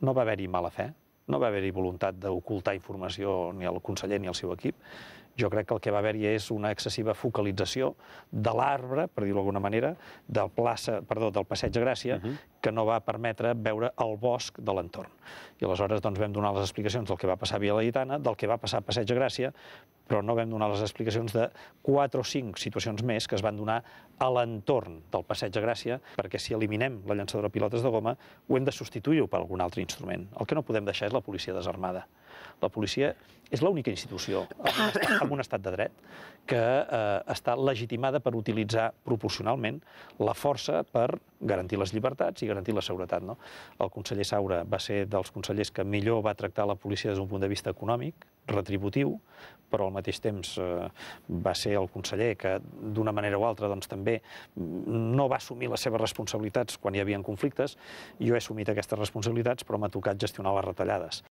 no va haver-hi mala fe, no va haver-hi voluntat d'ocultar informació ni al conseller ni al seu equip. Jo crec que el que va haver-hi és una excessiva focalització de l'arbre, per dir-ho d'alguna manera, del Passeig de Gràcia, que no va permetre veure el bosc de l'entorn. I aleshores vam donar les explicacions del que va passar a Via Laietana, del que va passar a Passeig de Gràcia, però no vam donar les explicacions de 4 o 5 situacions més que es van donar a l'entorn del Passeig de Gràcia, perquè si eliminem la llançadora de pilotes de goma, ho hem de substituir-ho per algun altre instrument. El que no podem deixar és la policia desarmada. La policia és l'única institució en un estat de dret que està legitimada per utilitzar proporcionalment la força per garantir les llibertats i garantir la seguretat. El conseller Saura va ser dels consellers que millor va tractar la policia des d'un punt de vista econòmic, retributiu, però al mateix temps va ser el conseller que d'una manera o altra també no va assumir les seves responsabilitats quan hi havia conflictes. Jo he assumit aquestes responsabilitats, però m'ha tocat gestionar les retallades.